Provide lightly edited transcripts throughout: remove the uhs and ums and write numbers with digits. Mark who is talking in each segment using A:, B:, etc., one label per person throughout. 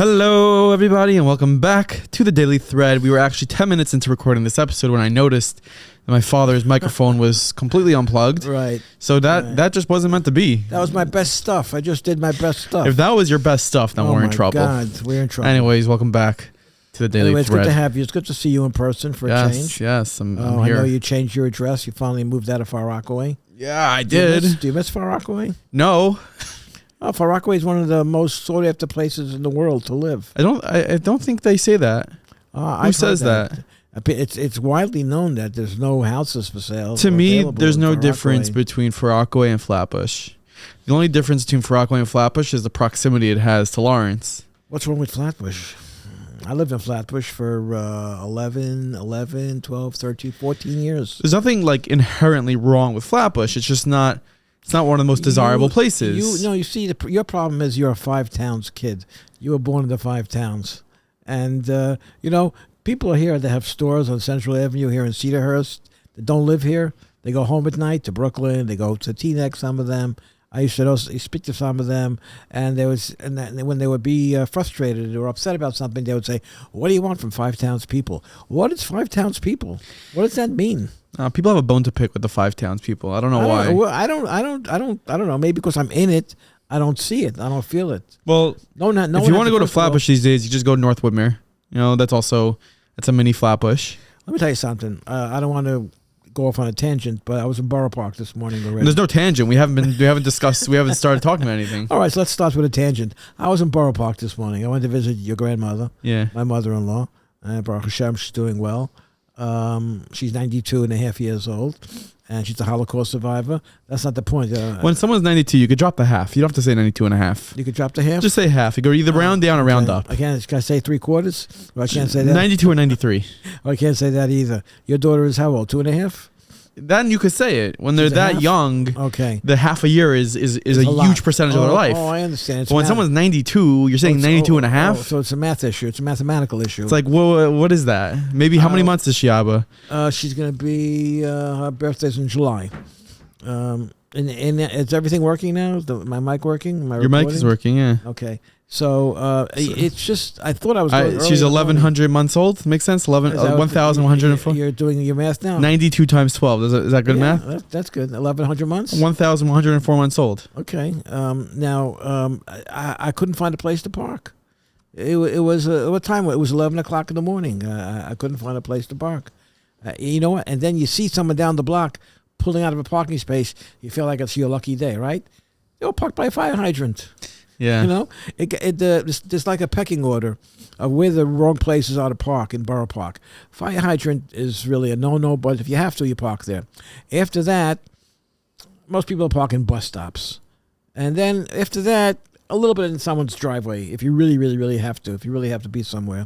A: Hello, everybody, and welcome back to the Daily Thread. We were actually 10 minutes into recording this episode when I noticed that my father's microphone was completely unplugged.
B: Right.
A: So that just wasn't meant to be.
B: That was my best stuff. I just did my best stuff.
A: If that was your best stuff, then we're in trouble.
B: Oh, my God. We're in trouble.
A: Anyways, welcome back to the Daily
B: Anyway,
A: Thread.
B: it's good to have you. It's good to see you in person for a change.
A: Yes, I'm
B: I
A: here.
B: know you changed your address. You finally moved out of Far Rockaway.
A: Yeah, I did.
B: Do you miss Far Rockaway?
A: No.
B: Oh, Far Rockaway is one of the most sought after places in the world to live.
A: I don't think they say that. Who says that?
B: It's widely known that there's no houses for sale.
A: To me, there's no difference between Far Rockaway and Flatbush. The only difference between Far Rockaway and Flatbush is the proximity it has to Lawrence.
B: What's wrong with Flatbush? I lived in Flatbush for 11, 12, 13, 14 years.
A: There's nothing like inherently wrong with Flatbush. It's just not. It's not one of the most desirable places.
B: You see, your problem is you're a five towns kid. You were born in the five towns, and people are here that have stores on Central Avenue here in Cedarhurst that don't live here. They go home at night to Brooklyn. They go to Teaneck. Some of them. I used to speak to some of them, and when they would be frustrated or upset about something, they would say, "What do you want from five towns people? What is five towns people? What does that mean?"
A: People have a bone to pick with the five towns people. I don't know why.
B: I don't know. Maybe because I'm in it, I don't see it. I don't feel it.
A: Well, if you want to go to Flatbush these days, you just go to North Woodmere. That's a mini Flatbush.
B: Let me tell you something. I don't want to go off on a tangent, but I was in Borough Park this morning already.
A: There's no tangent. We haven't started talking about anything.
B: All right, so let's start with a tangent. I was in Borough Park this morning. I went to visit your grandmother.
A: Yeah.
B: My mother-in-law. Baruch Hashem, she's doing well. She's 92 and a half years old, and she's a Holocaust survivor. That's not the point.
A: When someone's 92, you could drop the half. You don't have to say 92 and a half.
B: You could drop the half?
A: Just say half. You go either round down or round up.
B: Can I say 3/4? Or I can't say that?
A: 92 or 93.
B: I can't say that either. Your daughter is how old? 2.5?
A: Then you could say it. When they're that
B: half?
A: young,
B: okay,
A: the half a year is a huge percentage of their life.
B: Oh, I understand.
A: But when someone's 92, you're saying 92 and a half?
B: So it's a math issue. It's a mathematical issue.
A: It's like, what is that? Maybe how many months is she, Abba?
B: She's going to be, her birthday's in July. And is everything working now? Is my mic working?
A: Your mic is working, yeah.
B: Okay. So it's just, I thought I was going
A: she's 1,100 months old. Makes sense? 1,104.
B: You're doing your math now?
A: 92 times 12. Is that good math?
B: That's good. 1,100 months?
A: 1,104 months old.
B: Okay. I couldn't find a place to park. It was, what time? It was 11 o'clock in the morning. I couldn't find a place to park. You know what? And then you see someone down the block pulling out of a parking space. You feel like it's your lucky day, right? They'll park by a fire hydrant.
A: Yeah.
B: There's like a pecking order of where the wrong places are to park in Borough Park. Fire hydrant is really a no-no, but if you have to, you park there. After that, most people park in bus stops. And then after that, a little bit in someone's driveway if you really, really, really have to, if you really have to be somewhere.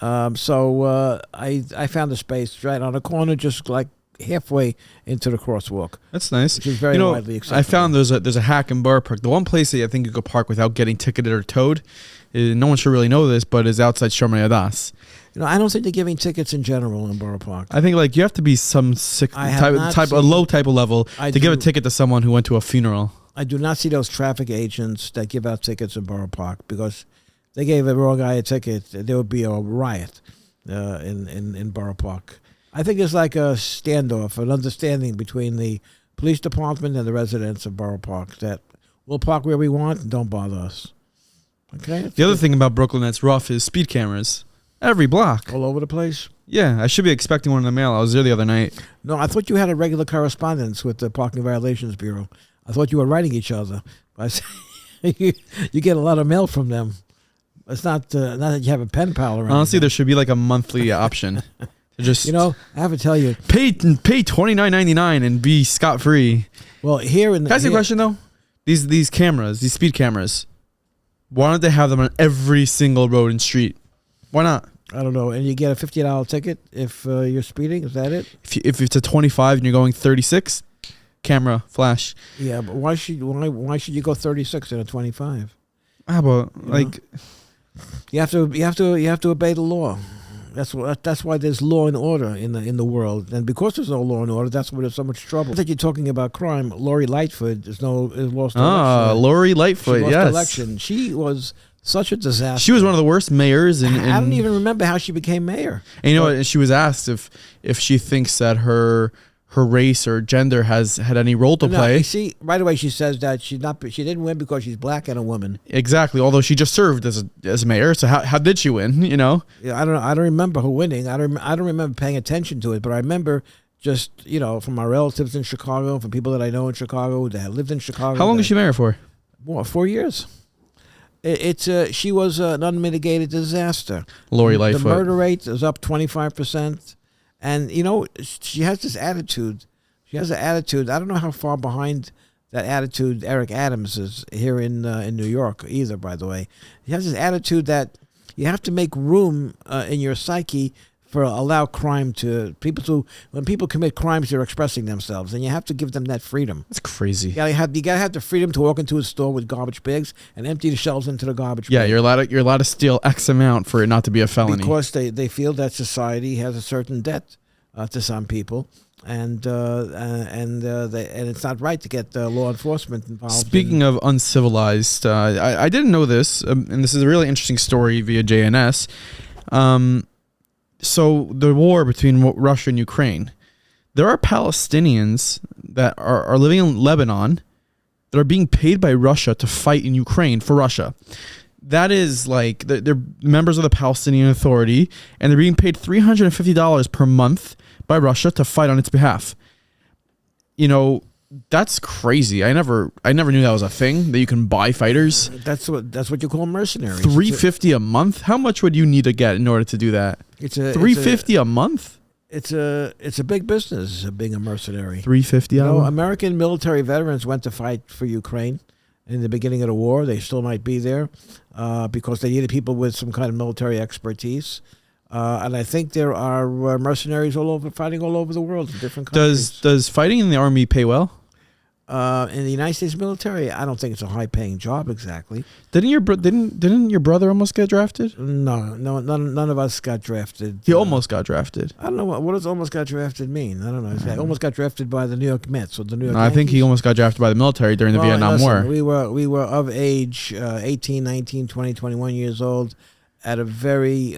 B: So I found a space right on a corner, just like halfway into the crosswalk.
A: That's nice.
B: Which is very widely acceptable.
A: I found there's a hack in Borough Park. The one place that I think you could park without getting ticketed or towed, no one should really know this, but is outside Shomer Yadas.
B: I don't think they're giving tickets in general in Borough Park.
A: I think you have to be some sick a low type of level to give a ticket to someone who went to a funeral.
B: I do not see those traffic agents that give out tickets in Borough Park, because if they gave a wrong guy a ticket, there would be a riot in Borough Park. I think there's like a standoff, an understanding between the police department and the residents of Borough Park that we'll park where we want and don't bother us. Okay.
A: The other thing about Brooklyn that's rough is speed cameras. Every block.
B: All over the place?
A: Yeah, I should be expecting one in the mail. I was there the other night.
B: No, I thought you had a regular correspondence with the Parking Violations Bureau. I thought you were writing each other. You get a lot of mail from them. It's not that you have a pen pal around.
A: Honestly, there should be like a monthly option. Just
B: I have to tell you,
A: pay $29.99 and be scot free.
B: Well, here in the,
A: can I ask you a question though? These cameras, these speed cameras, why don't they have them on every single road and street? Why not?
B: I don't know. And you get a $50 ticket if you're speeding. Is that it?
A: If it's a 25 and you're going 36, camera flash.
B: Yeah, but why should you go 36 and a 25?
A: But
B: you have to obey the law. That's why there's law and order in the world, and because there's no law and order, that's why there's so much trouble. That you're talking about crime. Lori Lightfoot is lost.
A: Lori Lightfoot.
B: She lost
A: Yes,
B: election. She was such a disaster.
A: She was one of the worst mayors.
B: I don't even remember how she became mayor.
A: And you know what? She was asked if she thinks that her race or gender has had any role to play.
B: See, right away she says that she didn't win because she's black and a woman.
A: Exactly. Although she just served as mayor, so how did she win? You know.
B: Yeah, I don't remember her winning. I don't remember paying attention to it, but I remembe just from my relatives in Chicago, from people that I know in Chicago that lived in Chicago.
A: How long was she mayor for?
B: 4 years. She was an unmitigated disaster.
A: Lori Lightfoot.
B: The murder rate is up 25%. And, she has this attitude. She has an attitude. I don't know how far behind that attitude Eric Adams is here in New York either, by the way. He has this attitude that you have to make room in your psyche for allow crime to when people commit crimes, they're expressing themselves, and you have to give them that freedom.
A: That's crazy.
B: You gotta have the freedom to walk into a store with garbage bags and empty the shelves into the garbage bag.
A: Yeah, you're allowed to steal X amount for it not to be a felony.
B: Because they feel that society has a certain debt to some people, and it's not right to get law enforcement involved.
A: Speaking of uncivilized, I didn't know this, and this is a really interesting story via JNS. So the war between Russia and Ukraine, there are Palestinians that are living in Lebanon that are being paid by Russia to fight in Ukraine for Russia. That is like they're members of the Palestinian Authority, and they're being paid $350 per month by Russia to fight on its behalf. That's crazy. I never knew that was a thing, that you can buy fighters.
B: That's what you call mercenaries.
A: $350 a month. How much would you need to get in order to do that? It's $350 a month.
B: It's a big business being a mercenary.
A: $350.
B: American military veterans went to fight for Ukraine in the beginning of the war. They still might be there because they needed people with some kind of military expertise. And I think there are mercenaries fighting all over the world in different countries.
A: Does fighting in the army pay well?
B: In the United States military, I don't think it's a high-paying job exactly.
A: Didn't your brother almost get drafted?
B: No, none of us got drafted.
A: He almost got drafted.
B: I don't know what does almost got drafted mean. I don't know. He almost got drafted by the New York Mets or the New York.
A: I think he almost got drafted by the military during the Vietnam War.
B: We were of age, 18, 19, 20, 21 years old, at a very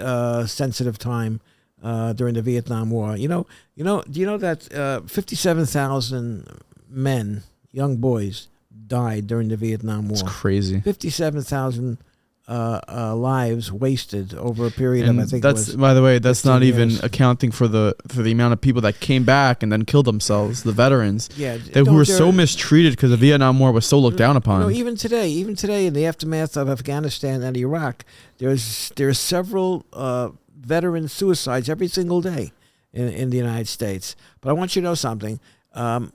B: sensitive time during the Vietnam War. Do you know that 57,000 men, young boys, died during the Vietnam War?
A: It's crazy.
B: 57,000 lives wasted over a period of, I think,
A: by the way, that's not even
B: years.
A: accounting for the amount of people that came back and then killed themselves, the veterans.
B: Yeah,
A: who were so mistreated because the Vietnam War was so looked down upon.
B: Even today, in the aftermath of Afghanistan and Iraq, there's several veteran suicides every single day in the United States. But I want you to know something.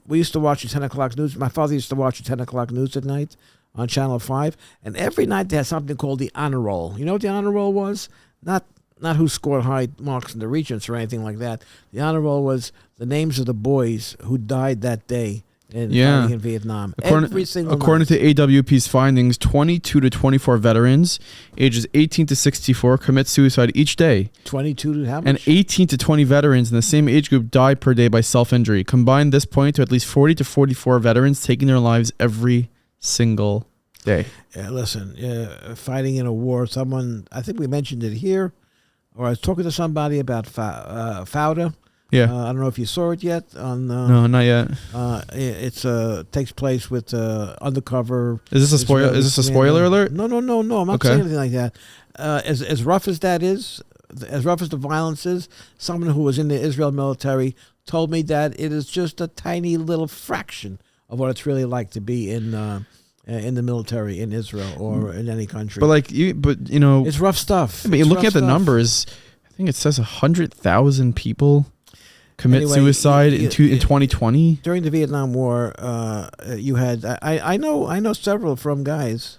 B: We used to watch the 10 o'clock news. My father used to watch the 10 o'clock news at night on Channel 5. And every night they had something called the honor roll. You know what the honor roll was? Not who scored high marks in the Regents or anything like that. The honor roll was the names of the boys who died that day fighting in Vietnam. Every single
A: according to AWP's findings, 22 to 24 veterans ages 18 to 64 commit suicide each day.
B: 22 to how much?
A: And 18 to 20 veterans in the same age group die per day by self-injury. Combine this point to at least 40 to 44 veterans taking their lives every single day.
B: Yeah, listen, fighting in a war, I think we mentioned it here, or I was talking to somebody about Fauda.
A: Yeah.
B: I don't know if you saw it yet.
A: No, not yet.
B: It takes place with undercover.
A: Is this a spoiler? Is this a spoiler alert?
B: No. I'm not saying anything like that. As rough as that is, as rough as the violence is, someone who was in the Israel military told me that it is just a tiny little fraction of what it's really like to be in the military in Israel or in any country.
A: But
B: it's rough stuff.
A: But you're looking at the numbers. I think it says 100,000 people commit suicide in 2020.
B: During the Vietnam War, you had I know several from guys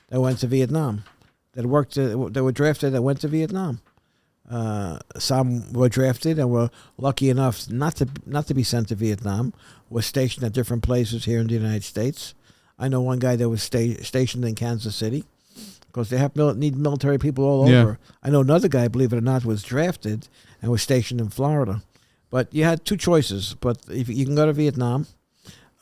B: that went to Vietnam, that were drafted that went to Vietnam. Some were drafted and were lucky enough not to be sent to Vietnam. Was stationed at different places here in the United States. I know one guy that was stationed in Kansas City. because they need military people all
A: Yeah.
B: over. I know another guy, believe it or not, was drafted and was stationed in Florida. But you had two choices. But if you can go to Vietnam,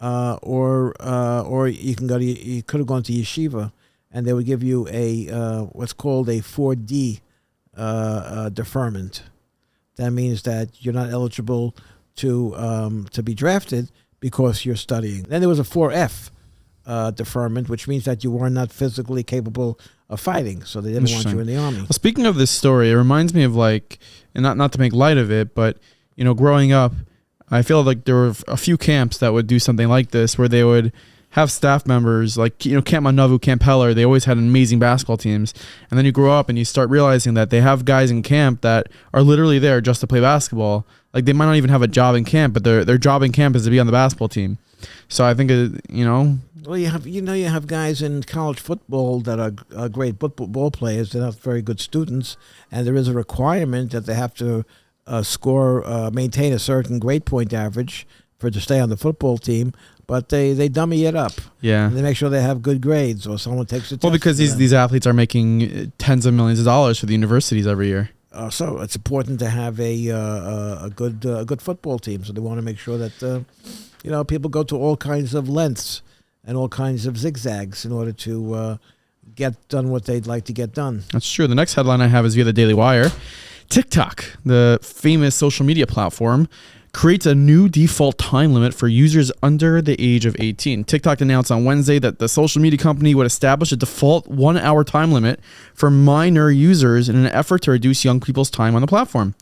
B: or you can you could have gone to yeshiva, and they would give you a what's called a 4D deferment. That means that you're not eligible to be drafted because you're studying. Then there was a 4F deferment, which means that you were not physically capable of fighting, so they didn't want you in the army.
A: Well, speaking of this story, it reminds me of like, and not to make light of it, but growing up, I feel like there were a few camps that would do something like this, where they would have staff members like Camp Manavu, Camp Heller. They always had amazing basketball teams, and then you grow up and you start realizing that they have guys in camp that are literally there just to play basketball. Like they might not even have a job in camp, but their job in camp is to be on the basketball team. So I think
B: Well, you have guys in college football that are great ball players. They're not very good students, and there is a requirement that they have to maintain a certain grade point average to stay on the football team. But they dummy it up.
A: Yeah.
B: And they make sure they have good grades, or someone takes a test.
A: Well, because these athletes are making tens of millions of dollars for the universities every year.
B: So it's important to have a good football team. So they want to make sure that people go to all kinds of lengths and all kinds of zigzags in order to get done what they'd like to get done.
A: That's true. The next headline I have is via the Daily Wire. TikTok, the famous social media platform, creates a new default time limit for users under the age of 18. TikTok announced on Wednesday that the social media company would establish a default 1-hour time limit for minor users in an effort to reduce young people's time on the platform.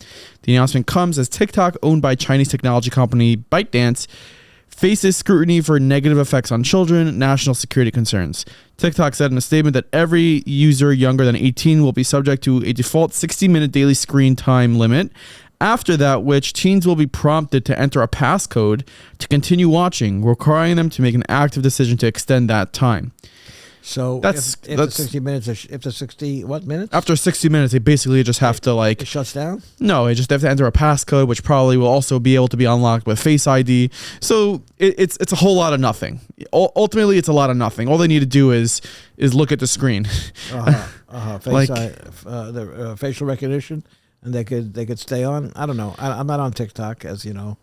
A: The announcement comes as TikTok, owned by Chinese technology company ByteDance, faces scrutiny for negative effects on children and national security concerns. TikTok said in a statement that every user younger than 18 will be subject to a default 60-minute daily screen time limit. After that, which teens will be prompted to enter a passcode to continue watching, requiring them to make an active decision to extend that time.
B: So
A: that's
B: 60 minutes, after 60 what minutes?
A: After 60 minutes, they basically just have to
B: it shuts down?
A: No, they just have to enter a passcode, which probably will also be able to be unlocked with Face ID. So it's a whole lot of nothing. Ultimately, it's a lot of nothing. All they need to do is look at the screen.
B: The facial recognition, and they could stay on. I don't know. I'm not on TikTok, as you know.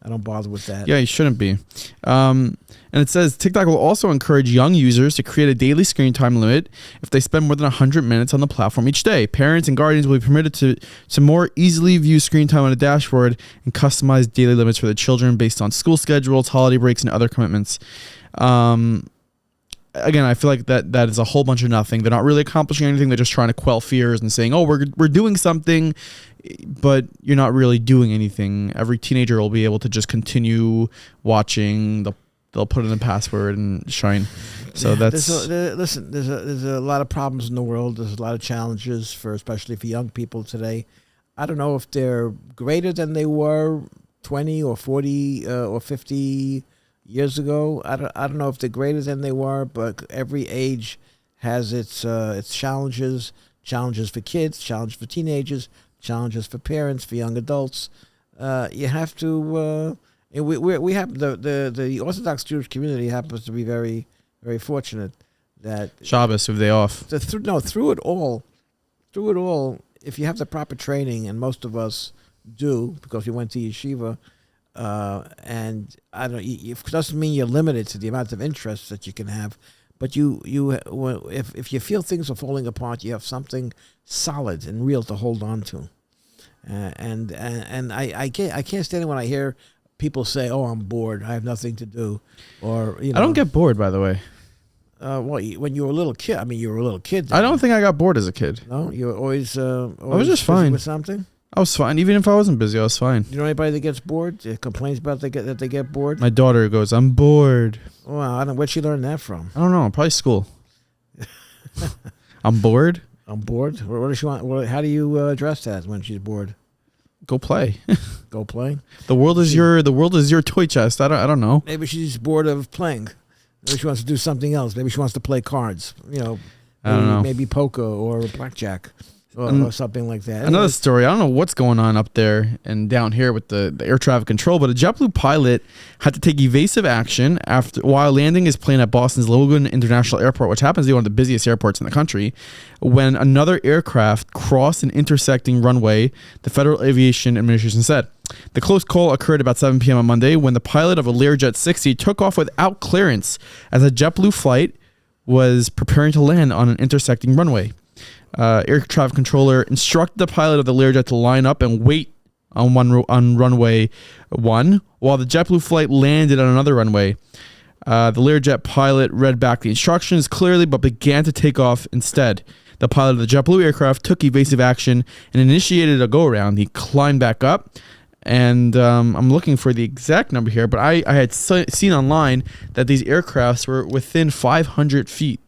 B: I don't bother with that.
A: Yeah, you shouldn't be. And it says TikTok will also encourage young users to create a daily screen time limit if they spend more than 100 minutes on the platform each day. Parents and guardians will be permitted to more easily view screen time on a dashboard and customize daily limits for the children based on school schedules, holiday breaks, and other commitments. Again, I feel like that is a whole bunch of nothing. They're not really accomplishing anything. They're just trying to quell fears and saying, "Oh, we're doing something," but you're not really doing anything. Every teenager will be able to just continue watching. They'll put in a password and shine. So that's
B: there's a lot of problems in the world. There's a lot of challenges especially for young people today. I don't know if they're greater than they were 20 or 40 or 50 years ago. I don't know if they're greater than they were, but every age has its challenges for kids, challenges for teenagers, challenges for parents, for young adults. You have to. We have the Orthodox Jewish community happens to be very, very fortunate that
A: Shabbos if they off.
B: Through it all, if you have the proper training, and most of us do because we went to yeshiva. And I don't. It doesn't mean you're limited to the amount of interest that you can have, but if you feel things are falling apart, you have something solid and real to hold on to. And I can't stand it when I hear people say, "Oh, I'm bored. I have nothing to do," or I
A: don't get bored, by the way.
B: When you were a little kid, you were a little kid.
A: I don't think I got bored as a kid.
B: No, you were always.
A: I was just fine
B: with something.
A: I was fine. Even if I wasn't busy, I was fine.
B: You know anybody that gets bored? Complains about that they get bored?
A: My daughter goes, "I'm bored."
B: Well, where'd she learn that from?
A: I don't know. Probably school. I'm bored.
B: I'm bored. What does she want? How do you address that when she's bored?
A: Go play.
B: Go play.
A: The world is your toy chest. I don't know.
B: Maybe she's bored of playing. Maybe she wants to do something else. Maybe she wants to play cards.
A: I don't know.
B: Maybe poker or blackjack. or something like that.
A: Another story. I don't know what's going on up there and down here with the air traffic control, but a JetBlue pilot had to take evasive action while landing his plane at Boston's Logan International Airport, which happens to be one of the busiest airports in the country, when another aircraft crossed an intersecting runway, the Federal Aviation Administration said. The close call occurred about 7 p.m. on Monday when the pilot of a Learjet 60 took off without clearance as a JetBlue flight was preparing to land on an intersecting runway. Air traffic controller instructed the pilot of the Learjet to line up and wait on runway 1 while the JetBlue flight landed on another runway. The Learjet pilot read back the instructions clearly but began to take off instead. The pilot of the JetBlue aircraft took evasive action and initiated a go-around. He climbed back up, and I'm looking for the exact number here, but I had seen online that these aircrafts were within 500 feet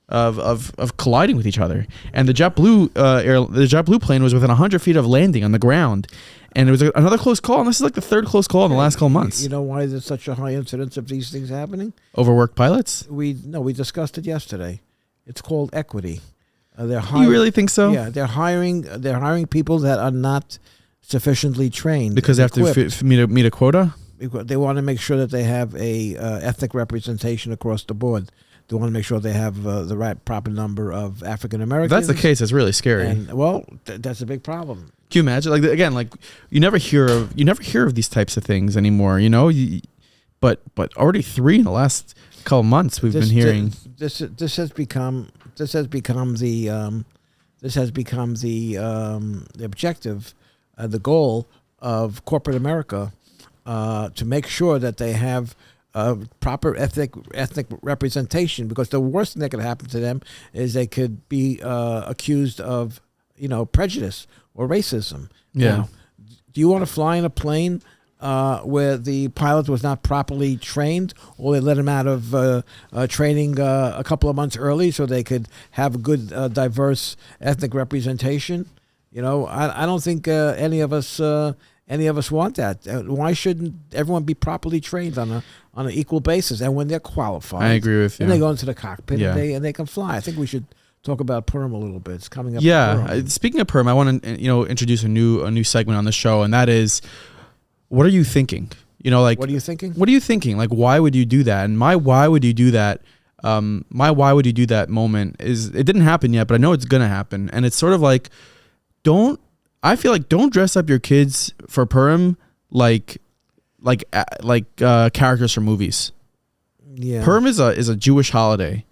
A: of colliding with each other, and the JetBlue plane was within 100 feet of landing on the ground, and it was another close call. And this is like the third close call in the last couple months.
B: You know why there's such a high incidence of these things happening?
A: Overworked pilots.
B: We discussed it yesterday. It's called equity.
A: You really think so?
B: Yeah, they're hiring people that are not sufficiently trained
A: because they have to meet a quota.
B: Because they want to make sure that they have a ethnic representation across the board. They want to make sure they have the right proper number of African Americans.
A: If that's the case, it's really scary.
B: And, that's a big problem.
A: Can you imagine? You never hear of these types of things anymore. But already 3 in the last couple months we've been hearing.
B: This has become the objective, the goal of corporate America, to make sure that they have proper ethnic representation, because the worst thing that could happen to them is they could be accused of prejudice or racism.
A: Yeah.
B: Now, do you want to fly in a plane where the pilot was not properly trained, or they let him out of training a couple of months early so they could have a good diverse ethnic representation? I don't think any of us want that. Why shouldn't everyone be properly trained on an equal basis? And when they're qualified,
A: I agree with you.
B: And they go into the cockpit and they can fly. I think we should talk about Purim a little bit. It's coming up.
A: Yeah. Speaking of Purim, I want to introduce a new segment on the show, and that is, what are you thinking? What
B: are you thinking?
A: What are you thinking? Like, why would you do that? And my why would you do that? My why would you do that moment is, it didn't happen yet, but I know it's gonna happen, and it's sort of like, don't dress up your kids for Purim like characters from movies.
B: Yeah.
A: Purim is a Jewish holiday.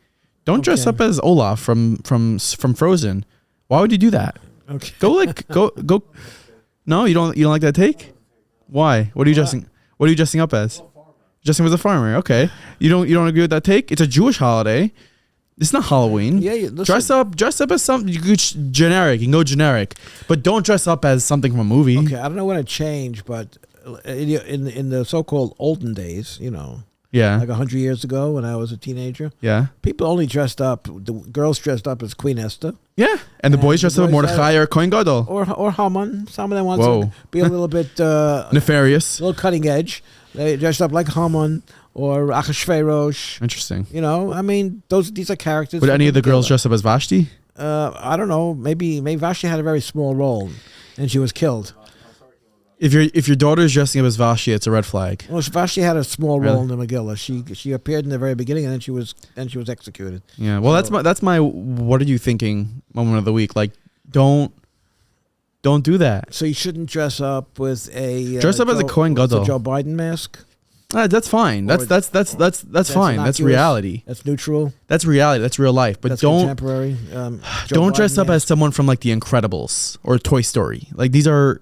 A: Don't dress up as Olaf from Frozen. Why would you do that?
B: Okay.
A: Go. No, you don't like that take? Why? What are you dressing up as? Dressing as a farmer. Okay. You don't agree with that take? It's a Jewish holiday. It's not Halloween.
B: Yeah,
A: dress up as something. You could generic. You can go generic, but don't dress up as something from a movie.
B: Okay, I don't know when it changed, but in the so-called olden days,
A: yeah,
B: like 100 years ago when I was a teenager,
A: yeah,
B: people only dressed up. The girls dressed up as Queen Esther.
A: Yeah, and the boys dressed up as Mordechai or Kohen Gadol
B: or Haman. Some of them want to be a little bit
A: nefarious,
B: a little cutting edge. They dressed up like Haman or Achashverosh.
A: Interesting.
B: These are characters.
A: Would any of the girls dress up as Vashti?
B: I don't know. Maybe Vashti had a very small role, and she was killed.
A: If your daughter is dressing up as Vashti, it's a red flag.
B: Well, Vashti had a small role in the Megillah. She appeared in the very beginning, and then she was executed.
A: Yeah. Well, that's my what are you thinking moment of the week? Like, don't do that.
B: So you shouldn't dress up with a
A: dress up as a Kohen Gadol,
B: Joe Biden mask.
A: That's fine. That's fine. That's reality.
B: That's neutral.
A: That's reality. That's real life. But
B: that's
A: don't
B: contemporary.
A: Don't dress up as someone from like The Incredibles or Toy Story. Like these are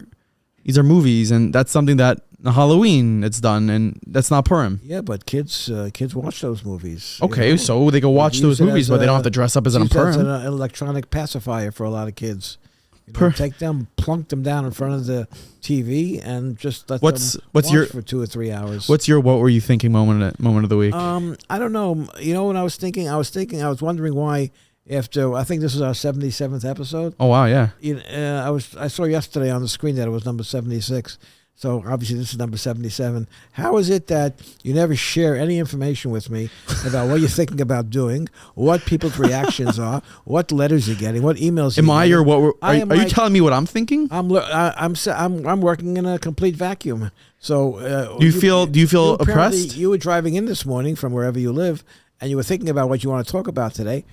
A: movies, and that's something that Halloween it's done, and that's not Purim.
B: Yeah, but kids watch those movies.
A: Okay, so they can watch those movies, but they don't have to dress up as an Purim.
B: It's an electronic pacifier for a lot of kids. Take them, plunk them down in front of the TV, and just let them watch for 2 or 3 hours.
A: What were you thinking moment of the week?
B: I don't know. What I was thinking? I was wondering why. After I think this is our 77th episode.
A: Oh wow, yeah.
B: I saw yesterday on the screen that it was number 76. So obviously this is number 77. How is it that you never share any information with me about what you're thinking about doing, what people's reactions are, what letters you're getting, what emails?
A: Am I or what? Are you
B: like,
A: telling me what I'm thinking?
B: I'm working in a complete vacuum. So
A: Do you feel oppressed?
B: You were driving in this morning from wherever you live, and you were thinking about what you want to talk about today.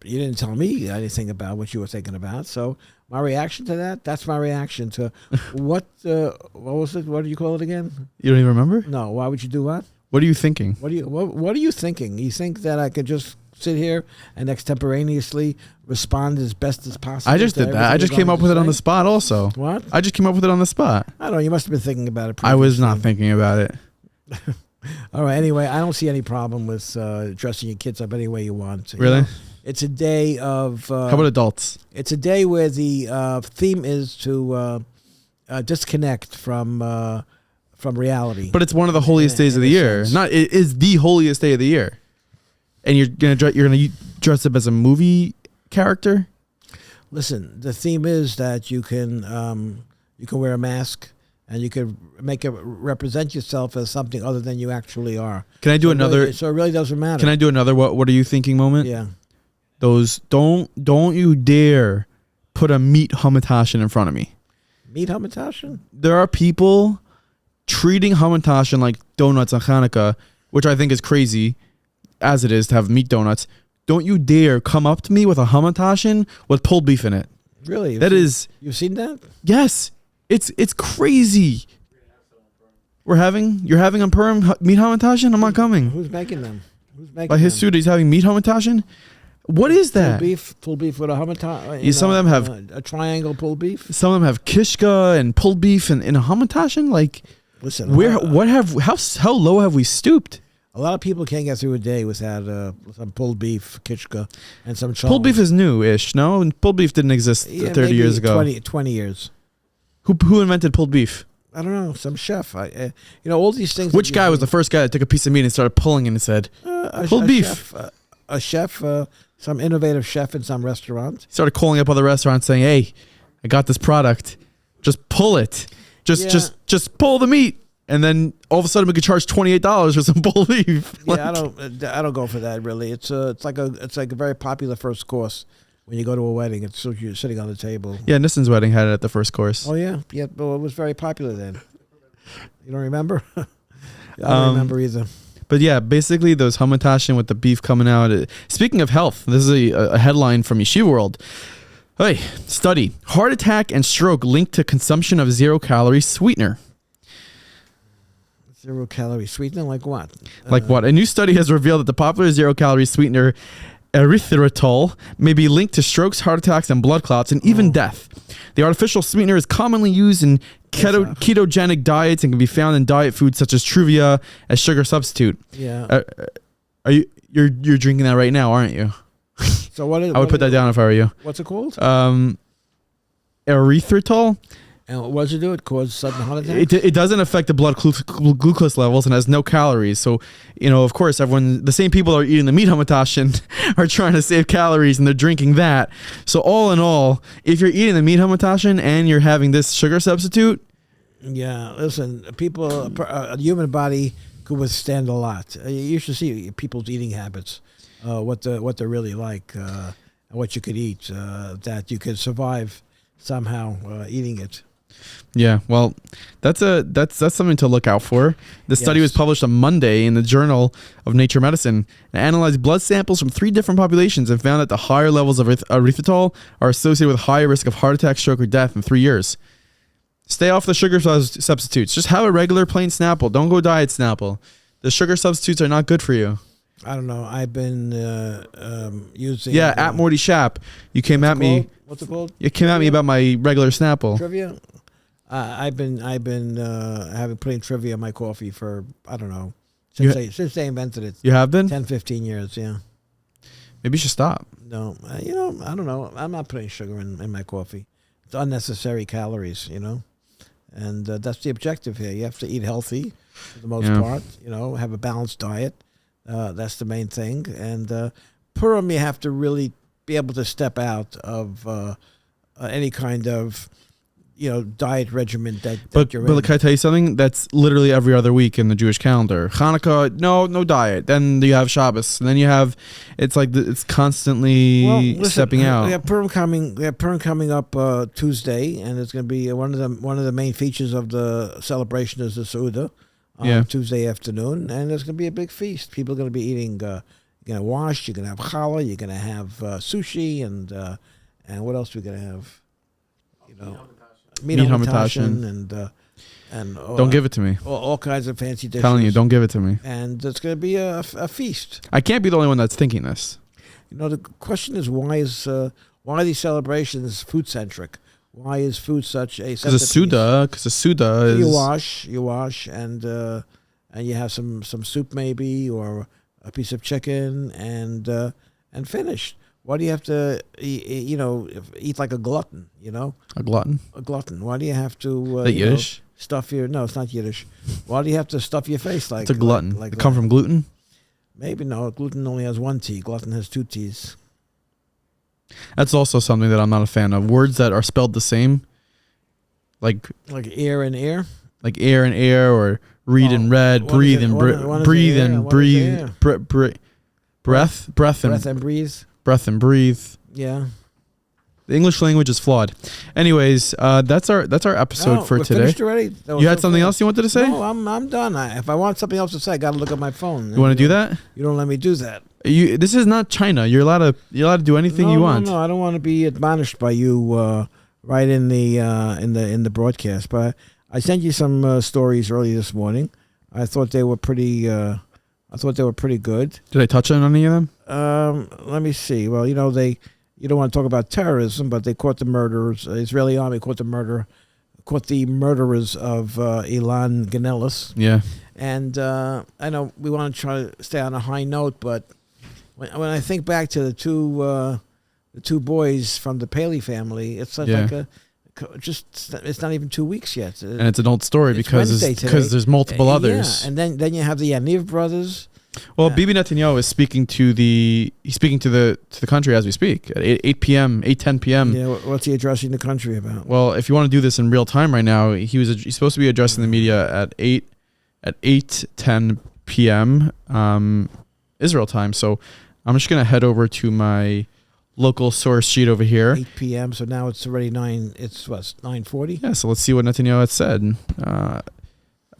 B: You didn't tell me anything about what you were thinking about. So my reaction to that's my reaction to what was it? What do you call it again?
A: You don't even remember?
B: No. Why would you do what?
A: What are you thinking?
B: What are you thinking? You think that I could just sit here and extemporaneously respond as best as possible?
A: I just did that. I just came up with it on the spot also.
B: What?
A: I just came up with it on the spot.
B: I don't know. You must have been thinking about it previously.
A: I was not thinking about it.
B: All right. Anyway, I don't see any problem with dressing your kids up any way you want.
A: Really?
B: It's a day of...
A: How about adults?
B: It's a day where the theme is to disconnect from reality.
A: But it's one of the holiest days of the year. It is the holiest day of the year. And you're gonna dress up as a movie character?
B: Listen, the theme is that you can wear a mask and you can represent yourself as something other than you actually are.
A: Can I do another?
B: So it really doesn't matter.
A: Can I do another? What are you thinking moment?
B: Yeah.
A: Those don't you dare put a meat hamantashen in front of me.
B: Meat hamantashen?
A: There are people treating hamantashen like donuts on Hanukkah, which I think is crazy, as it is to have meat donuts. Don't you dare come up to me with a hamantashen with pulled beef in it.
B: Really? You've seen that?
A: Yes. It's crazy. You're having on Purim meat hamantashen? I'm not coming.
B: Who's making them?
A: By his suit, he's having meat hamantashen? What is that?
B: Pulled beef with a hamantashen.
A: Yeah, some of them have
B: a triangle pulled beef.
A: Some of them have kishka and pulled beef in a hamantashen. Like,
B: listen,
A: how low have we stooped?
B: A lot of people can't get through a day without some pulled beef, kishka, and some challah.
A: Pulled beef is new-ish, no? And pulled beef didn't exist 30 years ago.
B: 20 years.
A: Who invented pulled beef?
B: I don't know. Some chef. All these things.
A: Which guy was the first guy that took a piece of meat and started pulling it and said, pulled beef?
B: A chef, some innovative chef in some restaurant.
A: He started calling up other restaurants saying, hey, I got this product. Just pull it. Just pull the meat. And then all of a sudden we could charge $28 for some pulled beef.
B: Yeah, I don't go for that really. It's like a very popular first course when you go to a wedding. It's so you're sitting on the table.
A: Yeah, Nissan's wedding had it at the first course.
B: Oh yeah. Well, it was very popular then. You don't remember? I don't remember either.
A: But yeah, basically those hamantashen with the beef coming out. Speaking of health, this is a headline from Yeshiva World. Hey, study: heart attack and stroke linked to consumption of 0-calorie sweetener.
B: 0-calorie sweetener, like what?
A: What? A new study has revealed that the popular 0-calorie sweetener erythritol may be linked to strokes, heart attacks, and blood clots, and even death. The artificial sweetener is commonly used in ketogenic diets and can be found in diet foods such as Truvia as sugar substitute.
B: Yeah.
A: You're drinking that right now, aren't you?
B: So what?
A: I would put that down if I were you.
B: What's it called?
A: Erythritol.
B: And what does it do? It causes sudden heart attack?
A: It doesn't affect the blood glucose levels and has no calories. So, of course, the same people that are eating the meat hamantashen are trying to save calories and they're drinking that. So all in all, if you're eating the meat hamantashen and you're having this sugar substitute.
B: Yeah, listen, a human body could withstand a lot. You should see people's eating habits, what they're really like, and what you could eat, that you could survive somehow eating it.
A: Yeah, well, that's something to look out for. The study was published on Monday in the Journal of Nature Medicine and analyzed blood samples from 3 different populations and found that the higher levels of erythritol are associated with higher risk of heart attack, stroke, or death in 3 years. Stay off the sugar substitutes. Just have a regular plain Snapple. Don't go diet Snapple. The sugar substitutes are not good for you.
B: I don't know. I've been using...
A: Yeah, at Morty Shap. You came at me...
B: What's it called?
A: You came at me about my regular Snapple.
B: Trivia? I've been having putting Trivia in my coffee for, I don't know, since they invented it.
A: You have been?
B: 10, 15 years, yeah.
A: Maybe you should stop.
B: No, I don't know. I'm not putting sugar in my coffee. It's unnecessary calories, And that's the objective here. You have to eat healthy for the most part, have a balanced diet. That's the main thing. And Purim, you have to really be able to step out of any kind of, diet regimen that
A: But
B: you're in.
A: can I tell you something? That's literally every other week in the Jewish calendar. Hanukkah, no diet. Then you have Shabbos, and then you have. It's like it's constantly stepping out.
B: We have Purim coming. We have Purim coming up Tuesday, and it's going to be one of the main features of the celebration is the Seudah on Tuesday afternoon, and it's going to be a big feast. People are going to be eating. You're going to wash. You're going to have challah. You're going to have sushi, and what else are we going to have? Meat hamantashen and
A: don't give it to me.
B: All kinds of fancy dishes.
A: Telling you, don't give it to me.
B: And it's going to be a feast.
A: I can't be the only one that's thinking this.
B: The question is why are these celebrations food centric? Why is food such a
A: Because the Seudah is
B: you wash and you have some soup maybe or a piece of chicken and finished. Why do you have to, eat like a glutton,
A: A glutton?
B: A glutton. Why do you have to...
A: Yiddish?
B: Stuff your... No, it's not Yiddish. Why do you have to stuff your face like...
A: It's a glutton.
B: Like
A: it come from gluten?
B: Maybe no. Gluten only has one T. Glutton has two T's.
A: That's also something that I'm not a fan of. Words that are spelled the same. Like
B: air and air?
A: Like air and air or read and read, breathe and breathe and breathe. Breath and
B: breathe.
A: Breath and breathe.
B: Yeah.
A: The English language is flawed. Anyways, that's our episode for today.
B: Finished already?
A: You had something else you wanted to say?
B: No, I'm done. If I want something else to say, I got to look at my phone.
A: You want to do that?
B: You don't let me do that.
A: This is not China. You're allowed to do anything you want.
B: No, I don't want to be admonished by you right in the broadcast. But I sent you some stories early this morning. I thought they were pretty. Good.
A: Did I touch on any of them?
B: Let me see. Well, you don't want to talk about terrorism, but they caught the murderers. The Israeli army caught the murderers of Ilan Ganelis.
A: Yeah.
B: And I know we want to try to stay on a high note, but when I think back to the two boys from the Paley family, it's it's not even 2 weeks yet.
A: And it's an old story because there's multiple others.
B: Yeah, and then you have the Yaniv brothers.
A: Well, Bibi Netanyahu is speaking to the country as we speak at 10 p.m.
B: Yeah, what's he addressing the country about?
A: Well, if you want to do this in real time right now, he's supposed to be addressing the media at 8:10 p.m. Israel time. So I'm just gonna head over to my local source sheet over here.
B: 8 p.m. So now it's already 9. It's 9:40.
A: Yeah. So let's see what Netanyahu had said.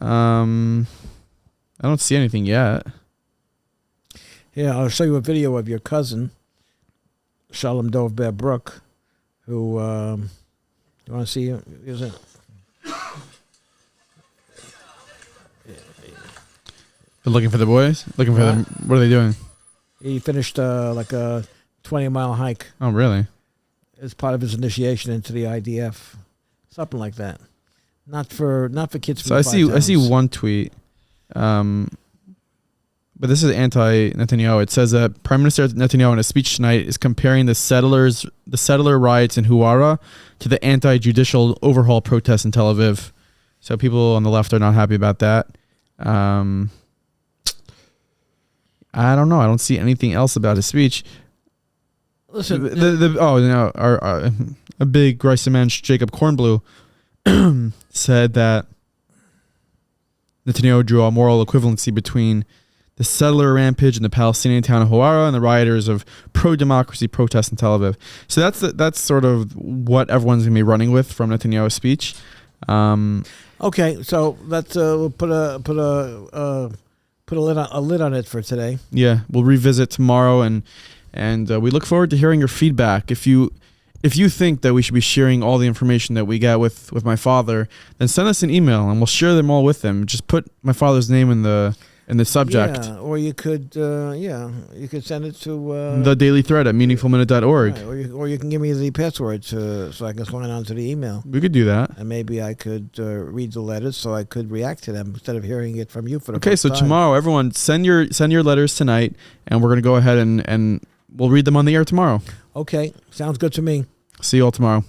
A: I don't see anything yet.
B: Yeah, I'll show you a video of your cousin, Shalom Dov Ber Brook, who, you want to see him?
A: They're looking for the boys? Looking for them? What are they doing?
B: He finished like a 20-mile hike.
A: Oh, really?
B: As part of his initiation into the IDF. Something like that. Not for kids.
A: So I see one tweet. But this is anti-Netanyahu. It says that Prime Minister Netanyahu in a speech tonight is comparing the settler riots in Huwara to the anti-judicial overhaul protests in Tel Aviv. So people on the left are not happy about that. I don't know. I don't see anything else about his speech.
B: Listen,
A: a big Greisemensch, Jacob Kornblue, said that Netanyahu drew a moral equivalency between the settler rampage in the Palestinian town of Huwara and the rioters of pro-democracy protests in Tel Aviv. So that's sort of what everyone's going to be running with from Netanyahu's speech.
B: Okay, so let's we'll put a lid on it for today.
A: Yeah, we'll revisit tomorrow, and we look forward to hearing your feedback. If you think that we should be sharing all the information that we get with my father, then send us an email and we'll share them all with him. Just put my father's name in the subject.
B: Yeah, or you could you could send it to
A: the daily thread at meaningfulminute.org.
B: Right, or you can give me the password so I can sign on to the email.
A: We could do that.
B: And maybe I could read the letters so I could react to them instead of hearing it from you for the first time.
A: Tomorrow, everyone send your letters tonight, and we're going to go ahead and we'll read them on the air tomorrow.
B: Okay, sounds good to me.
A: See you all tomorrow.